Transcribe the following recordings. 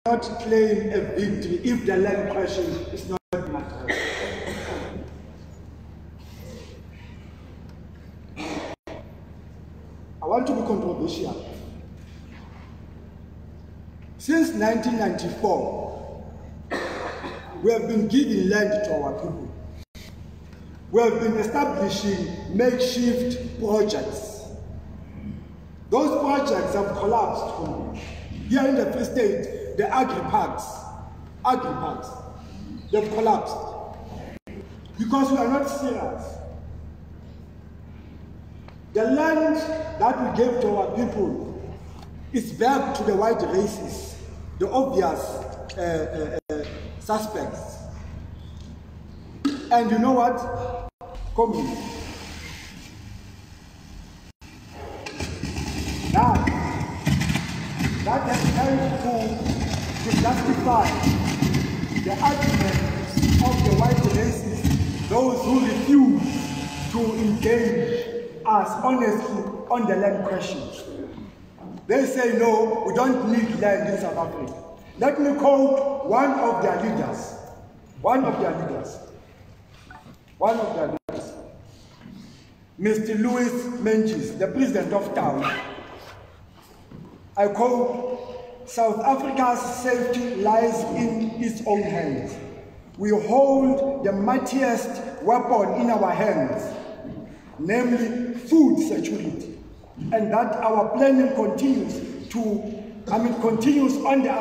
not claim a victory if the land question is not addressed. I want to be controversial. Since 1994, we have been giving land to our people. We have been establishing makeshift projects. Those projects have collapsed. Here in the Free State, the agri-parks, they've collapsed because we are not serious. The land that we gave to our people is back to the white races, the obvious suspects. And you know what? Come in. Now, that has helped to justify the arguments of the white races, those who refuse to engage us honestly on the land question. They say, no, we don't need land in South Africa. Let me quote one of their leaders. Mr. Louis Menges, the president of town. I quote, South Africa's safety lies in its own hands. We hold the mightiest weapon in our hands, namely food security, and that our planning continues on the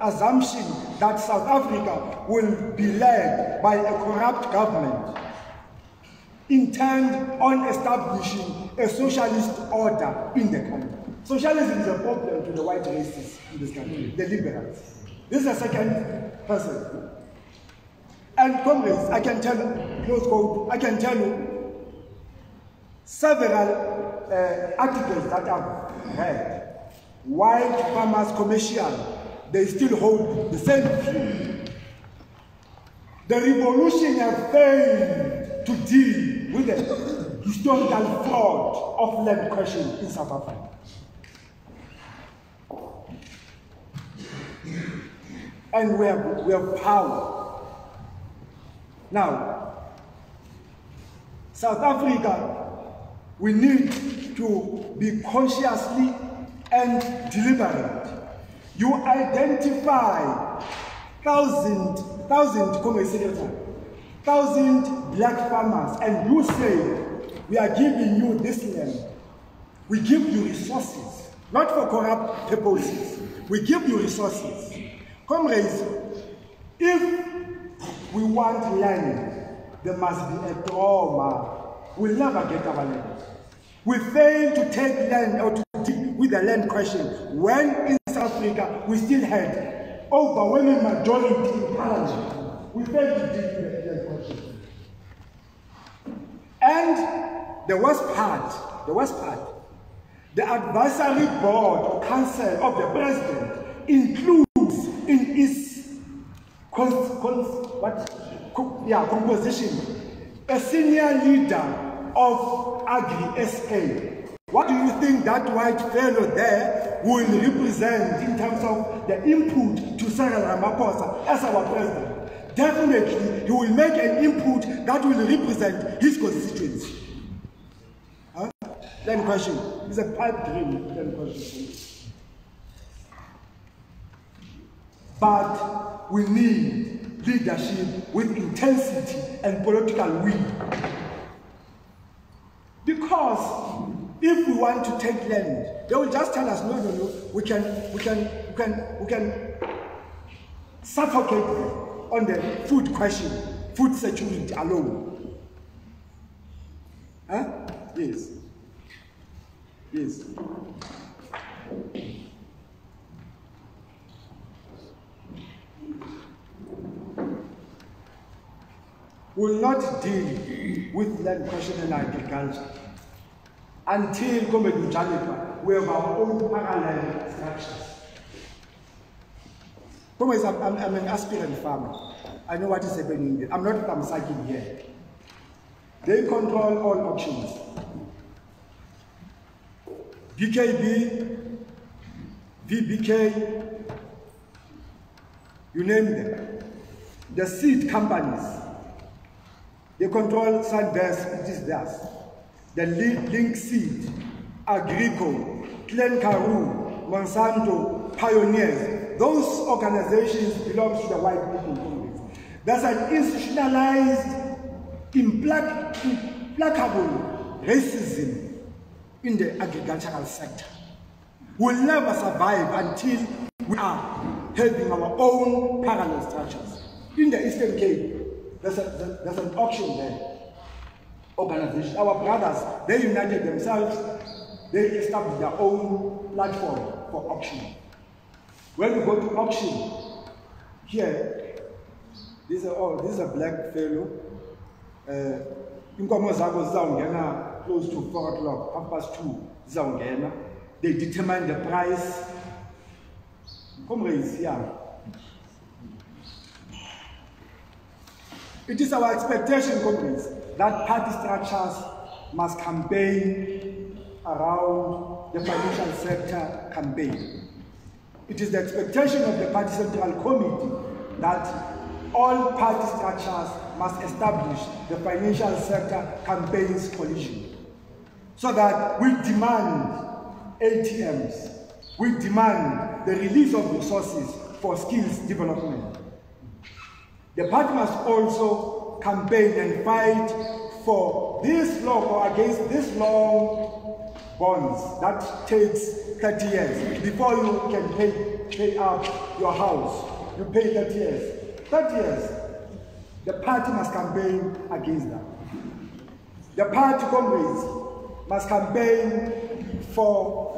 assumption that South Africa will be led by a corrupt government intent on establishing a socialist order in the country. Socialism is a problem to the white races in this country, the liberals. This is the second person. And comrades, I can tell you, close quote, I can tell you several articles that I've read. White farmers commercial, they still hold the same view. The revolution has failed to deal with the historical fraud of land question in South Africa. And we have power. Now, South Africa, we need to be consciously and deliberate. You identify thousand black farmers, and you say, we are giving you this land. We give you resources, not for corrupt purposes. We give you resources. Comrades, if we want land, there must be a trauma. We'll never get our land. We fail to take land or to deal with the land question when in South Africa we still had overwhelming majority in parliament. We fail to deal with the land question. And the worst part, the advisory board or council of the president includes in its composition a senior leader of Agri-SA. What do you think that white fellow there will represent in terms of the input to Cyril Ramaphosa as our president? Definitely, he will make an input that will represent his constituency. Huh? Then question. It's a pipe dream. Then question. But we need leadership with intensity and political will. Because if we want to take land, they will just tell us, no, we can suffocate them on the food question, food security alone. Huh? Yes. Yes. Will not deal with land question and agriculture until we have our own parallel structures. I'm an aspirant farmer. I know what is happening here. I'm not Pamsaki here. They control all auctions. BKB, VBK, You name them. The seed companies, they control Sunbest, it is theirs. The Link Seed, Agrico, Glencarew, Monsanto, Pioneers, those organizations belong to the white people. There's an institutionalized, implacable racism in the agricultural sector. We'll never survive until we are having our own parallel structures. In the Eastern Cape, there's an auction there. Organization. Our brothers, they united themselves, they established their own platform for auction. When we go to auction, here, this is a black fellow. Inkomo zabo zizawungena close to 4 o'clock, 2:30, zizawungena. They determine the price. Comrades, yeah. It is our expectation, comrades, that party structures must campaign around the financial sector campaign. It is the expectation of the Party Central Committee that all party structures must establish the financial sector campaigns coalition, so that we demand ATMs, we demand the release of resources for skills development. The party must also campaign and fight for this long or against this long bonds that takes 30 years. Before you can pay up your house, you pay 30 years. 30 years. The party must campaign against that. The party, comrades, must campaign for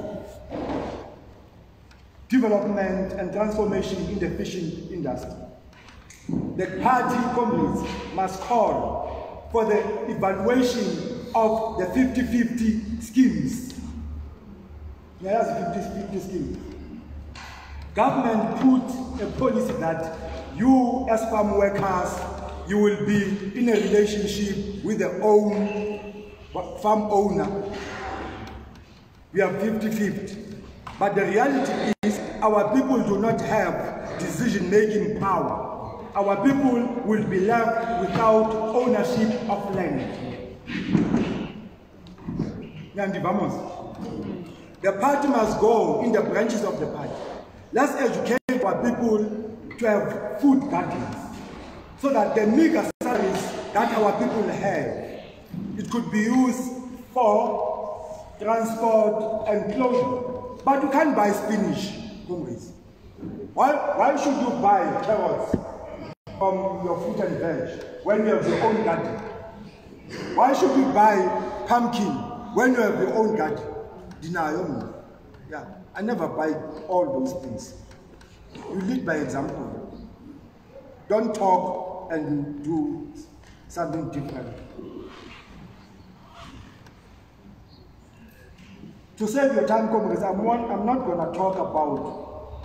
development and transformation in the fishing industry. The party, comrades, must call for the evaluation of the 50-50 schemes. There's 50-50 schemes. Government put a policy that you, as farm workers, you will be in a relationship with the farm owner. We are 50-50. But the reality is our people do not have decision-making power. Our people will be left without ownership of land. The party must go in the branches of the party. Let's educate our people to have food gardens, so that the meager salaries that our people have, it could be used for transport and clothing. But you can't buy spinach, comrades. Why should you buy carrots from your fruit and veg when you have your own garden? Why should you buy pumpkin when you have your own garden? Yeah, I never buy all those things. You lead by example. Don't talk and do something different. To save your time, comrades, I'm not going to talk about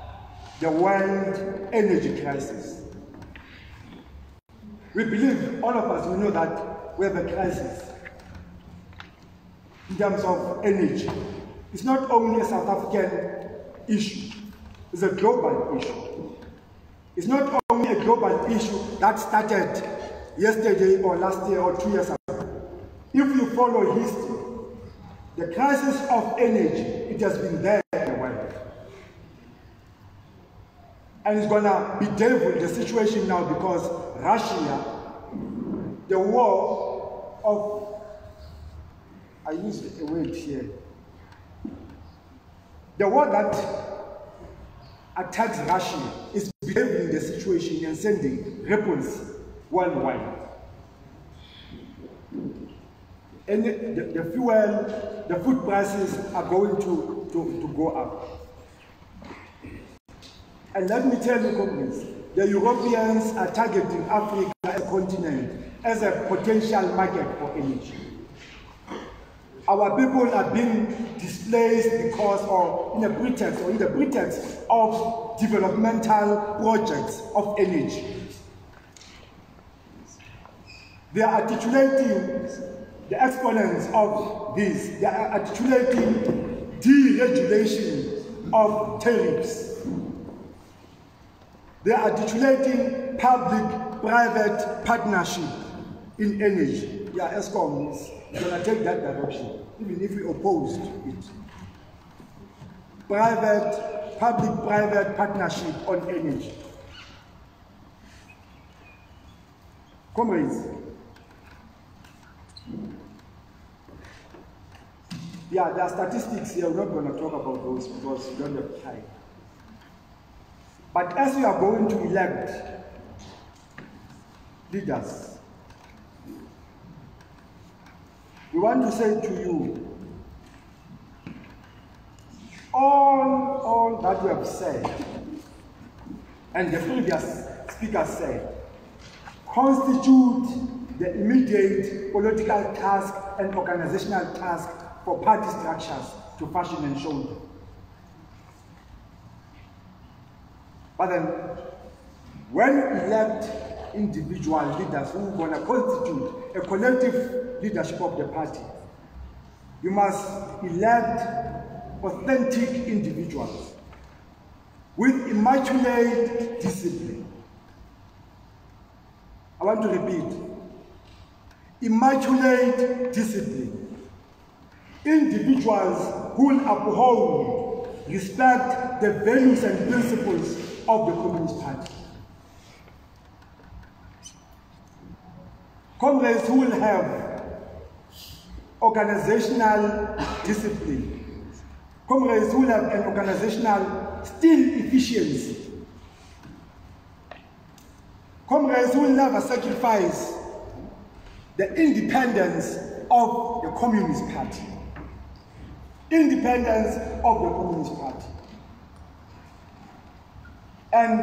the world energy crisis. We believe, all of us, we know that we have a crisis in terms of energy. It's not only a South African issue, it's a global issue. It's not only a global issue that started yesterday or last year or 2 years ago. If you follow history, the crisis of energy, it has been there in the world. And it's going to be devil the situation now because Russia, the war of, I use a word here, the war that attacks Russia is behaving the situation and sending ripples worldwide. And the fuel, the food prices are going to go up. And let me tell you, comrades, the Europeans are targeting Africa as a continent as a potential market for energy. Our people are being displaced because of, in the pretext of developmental projects of energy. They are articulating the exponents of this. They are articulating deregulation of tariffs. They are articulating public-private partnership in energy. Yeah, ESCOM is going to take that direction, even if we opposed it. Public-private partnership on energy. Comrades, yeah, there are statistics here. We're not going to talk about those because we don't have time. But as we are going to elect leaders, we want to say to you, all that you have said, and the previous speaker said, constitute the immediate political task and organizational task for party structures to fashion and shoulder. But then, when you elect individual leaders who are going to constitute a collective leadership of the party, you must elect authentic individuals with immaculate discipline. I want to repeat, immaculate discipline. Individuals who will uphold, respect the values and principles of the Communist Party. Comrades who will have organizational discipline. Comrades who will have an organizational still efficiency. Comrades who will never sacrifice the independence of the Communist Party. Independence of the Communist Party. And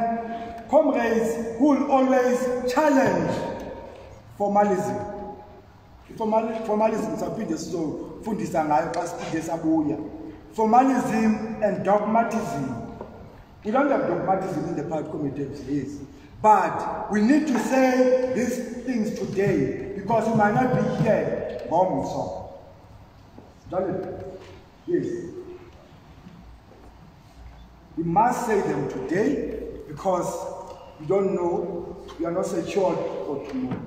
comrades who will always challenge formalism. Formalism formalism and dogmatism. We don't have dogmatism in the party committees, yes. But we need to say these things today because we might not be here. Yes. We must say them today because we don't know, we are not secured for tomorrow.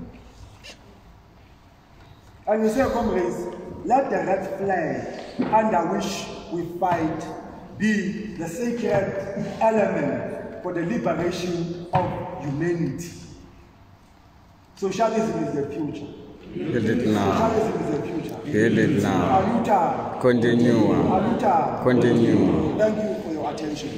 And we say, comrades, let the red flag under which we fight be the sacred element for the liberation of humanity. Socialism is the future. Heal it now. Socialism is the future. Heal it now. Aluta. Continue. Aluta. Continue. Thank you for your attention.